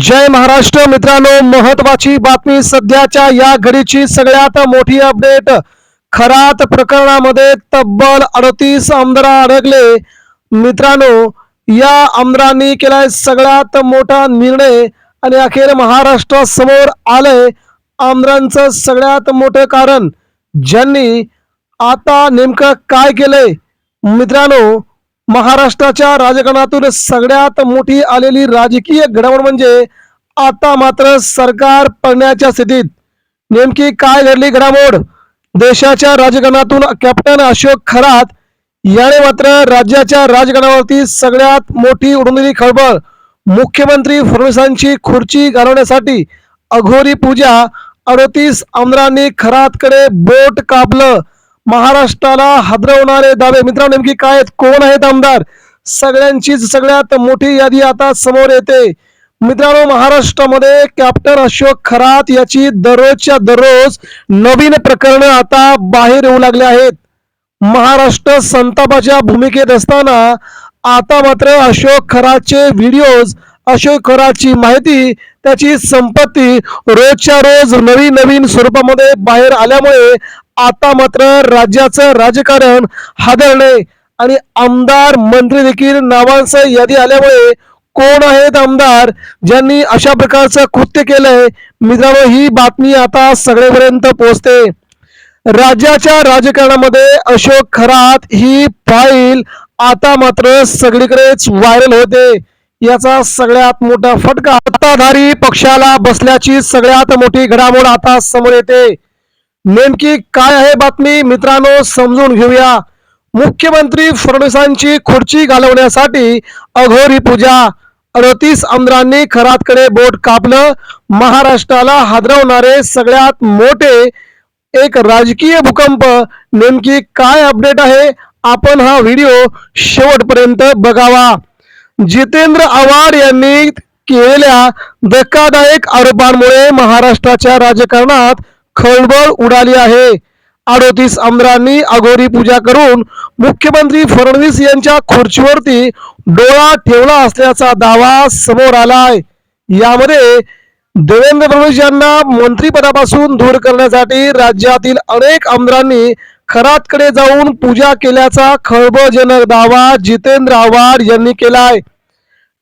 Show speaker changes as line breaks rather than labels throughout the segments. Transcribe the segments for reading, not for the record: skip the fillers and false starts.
जय महाराष्ट्र मित्रांनो, महत्वाची बातमी सध्याच्या या घडीची सगळ्यात मोठी अपडेट. खरात प्रकरणामध्ये तब्बल 38 आमदार अडकले. मित्रांनो, या आमदारांनी केलाय सगळ्यात मोठा निर्णय आणि अखेर महाराष्ट्रासमोर आलंय आमदारांचं सगळ्यात मोठं कारण. ज्यांनी आता नेमकं काय केलंय मित्रांनो, महाराष्ट्राच्या राजकारणातून सगळ्यात मोठी आलेली राजकीय घडामोड म्हणजे आता मात्र सरकार पडण्याच्या स्थितीत. नेमकी काय घडली घडामोड? देशाच्या राजकारणातून कॅप्टन अशोक खरात याने मात्र राज्याच्या राजकारणावरती सगळ्यात मोठी उडवलेली खळबळ. मुख्यमंत्री फडणवीसांची खुर्ची घालवण्यासाठी अघोरी पूजा. 38 आमदारांनी खरातकडे बोट कापलं. महाराष्ट्राला हादरवणारे दावे. मित्रांनो, नेमकी काय आहेत, कोण आहेत आमदार? सगळ्यांचीच सगळ्यात मोठी यादी आता समोर येते. मित्रांनो, महाराष्ट्रामध्ये कॅप्टन अशोक खरात याची दररोजच्या दररोज नवीन प्रकरण आता बाहेर येऊ लागले आहेत. महाराष्ट्र संतापाच्या भूमिकेत असताना आता मात्र अशोक खरातचे व्हिडिओज, अशोक खरातची माहिती, त्याची संपत्ती रोजच्या रोज नवीन नवीन स्वरूपामध्ये बाहेर आल्यामुळे आता मात्र राज्याचं राजकारण हादरले आणि आमदार मंत्री देखील नावांचं यादी आल्यामुळे कोण आहेत आमदार ज्यांनी अशा प्रकारचं कृत्य केलंय? मित्रांनो, ही बातमी आता सगळेपर्यंत पोहोचते. राज्याच्या राजकारणामध्ये अशोक खरात ही फाईल आता मात्र सगळीकडेच व्हायरल होते. याचा सगळ्यात मोठा फटका सत्ताधारी पक्षाला बसल्याची सगळ्यात मोठी घडामोड आता समोर येते. नेमकी काय आहे बातमी मित्रांनो, समजून घेऊया. मुख्यमंत्री फडणवीसांची खुर्ची घालवण्यासाठी अघोरी पूजा. 38 आमदारांनी खरातकडे बोट कापलं. महाराष्ट्राला हादरवणारे सगळ्यात मोठे एक राजकीय भूकंप. नेमकी काय अपडेट आहे, आपण हा व्हिडिओ शेवटपर्यंत बघावा. जितेंद्र आव्हाड यांनी केलेल्या धक्कादायक आरोपांमुळे महाराष्ट्राच्या राजकारणात खळबळ उडाली आहे. 38 आमदारांनी अघोरी पूजा करून मुख्यमंत्री फडणवीस यांच्या खुर्चीवरती डोळा ठेवला असल्याचा दावा समोर आलाय. यामध्ये देवेंद्र फडणवीस यांना मंत्रिपदापासून दूर करण्यासाठी राज्यातील अनेक आमदारांनी खरातकडे जाऊन पूजा केल्याचा खळबळजनक दावा जितेंद्र आव्हाड यांनी केलाय.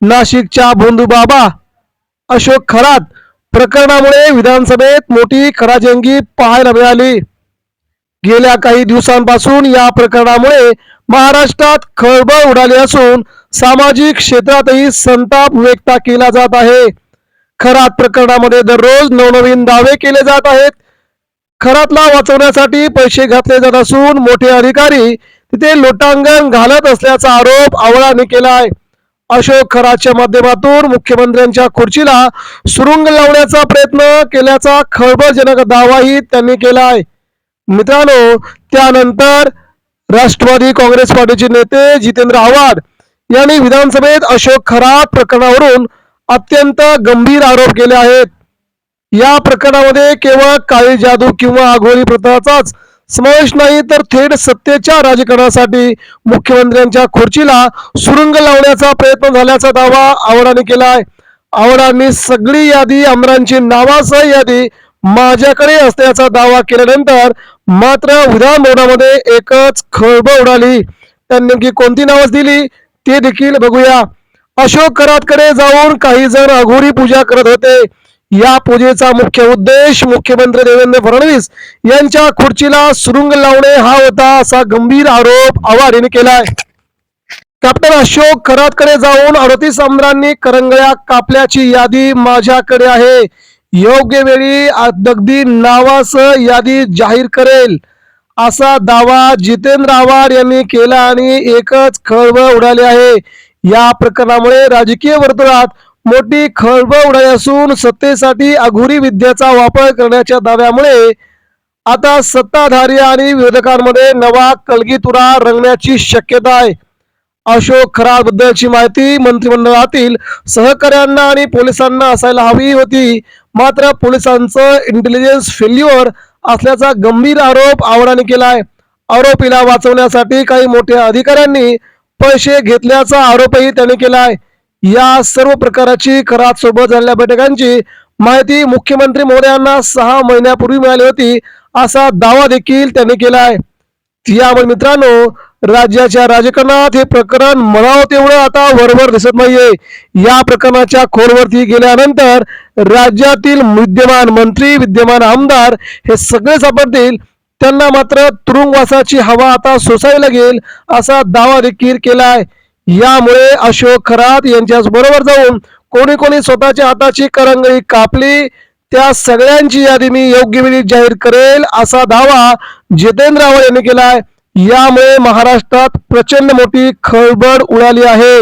नाशिकच्या भोंदूबाबा अशोक खरात प्रकरणामुळे विधानसभेत मोठी खडाजंगी पाहायला मिळाली. गेल्या काही दिवसांपासून या प्रकरणामुळे महाराष्ट्रात खळबळ उडाली असून सामाजिक क्षेत्रातही संताप व्यक्त केला जात आहे. खरात प्रकरणामध्ये दररोज नवनवीन दावे केले जात आहेत. खरातला वाचवण्यासाठी पैसे घातले जात असून मोठे अधिकारी तिथे लोटांगण घालत असल्याचा आरोप आव्हाडांनी केलाय. अशोक खरातच्या माध्यमातून मुख्यमंत्र्यांच्या खुर्चीला सुरुंग लावण्याचा प्रयत्न केल्याचा खळबळजनक दावाही त्यांनी केलाय. मित्रांनो, त्यानंतर राष्ट्रवादी काँग्रेस पार्टीचे नेते जितेंद्र आव्हाड यांनी विधानसभेत अशोक खरात प्रकरणावरून अत्यंत गंभीर आरोप केले आहेत. या प्रकरणामध्ये केवळ काळी जादू किंवा अघोरी प्रथाचाच समावेश नाही, तर थेट सत्तेच्या राजकारणासाठी मुख्यमंत्र्यांच्या खुर्चीला सुरुंग लावण्याचा प्रयत्न झाल्याचा दावा आव्हाडांनी केलाय. आव्हाडांनी सगळी यादी, आमदारांची नावासह यादी माझ्याकडे असल्याचा दावा केल्यानंतर मात्र विधान भवनामध्ये एकच खळबळ उडाली. त्यांनी नेमकी कोणती नावं दिली ते देखील बघूया. अशोक खरातकडे जाऊन काही जण अघोरी पूजा करत होते. या पूजेचा मुख्य उद्देश मुख्यमंत्री देवेंद्र फडणवीस यांच्या खुर्चीला सुरुंग लावणे हा होता, असा गंभीर आरोप आव्हाड यांनी केलाय. कॅप्टन अशोक खरातकडे जाऊन 38 आमदारांनी करंगळ्या कापल्याची यादी माझ्याकडे आहे. योग्य वेळी अगदी नावासह यादी जाहीर करेल, असा दावा जितेंद्र आव्हाड यांनी केला आणि एकच खळबळ उडाली आहे. या प्रकरणामुळे राजकीय वर्तुळात मोठी खळबळ उडाली असून सत्तेसाठी अघोरी विद्येचा वापर करण्याच्या दाव्यामुळे आता सत्ताधारी आणि विरोधकांमध्ये नवा कलगीतुरा रंगण्याची शक्यता आहे. अशोक खरात बद्दलची माहिती मंत्रिमंडळातील सहकाऱ्यांना आणि पोलिसांना असायला हवी होती, मात्र पोलिसांचं इंटेलिजन्स फेल्युअर असल्याचा गंभीर आरोप आव्हाडांनी केलाय. आरोपीला वाचवण्यासाठी काही मोठ्या अधिकाऱ्यांनी पैसे घेतल्याचा आरोपही त्यांनी केलाय. या सर्व प्रकाराची कराड सोबत झालेल्या बैठकांची माहिती मुख्यमंत्री महोदयांना 6 महिन्यापूर्वी मिळाली होती, असा दावा देखील त्यांनी केला आहे. यामुळे मित्रांनो, राज्याच्या राजकारणात हे प्रकरण म्हणावं तेवढं आता वरवर दिसत नाहीये. या प्रकरणाच्या खोलवरती गेल्यानंतर राज्यातील विद्यमान मंत्री, विद्यमान आमदार हे सगळे सापडतील. त्यांना मात्र तुरुंगवासाची हवा आता सोसावी लागेल, असा दावा देखील केला आहे. यामुळे अशोक खरात यांच्या बरोबर जाऊन कोणी कोणी स्वतःच्या हाताची करंगळी कापली, त्या सगळ्यांची यादी मी योग्य वेळी जाहीर करेल, असा दावा जितेंद्र आव्हाड यांनी केला आहे. यामुळे महाराष्ट्रात प्रचंड मोठी खळबळ उडाली आहे.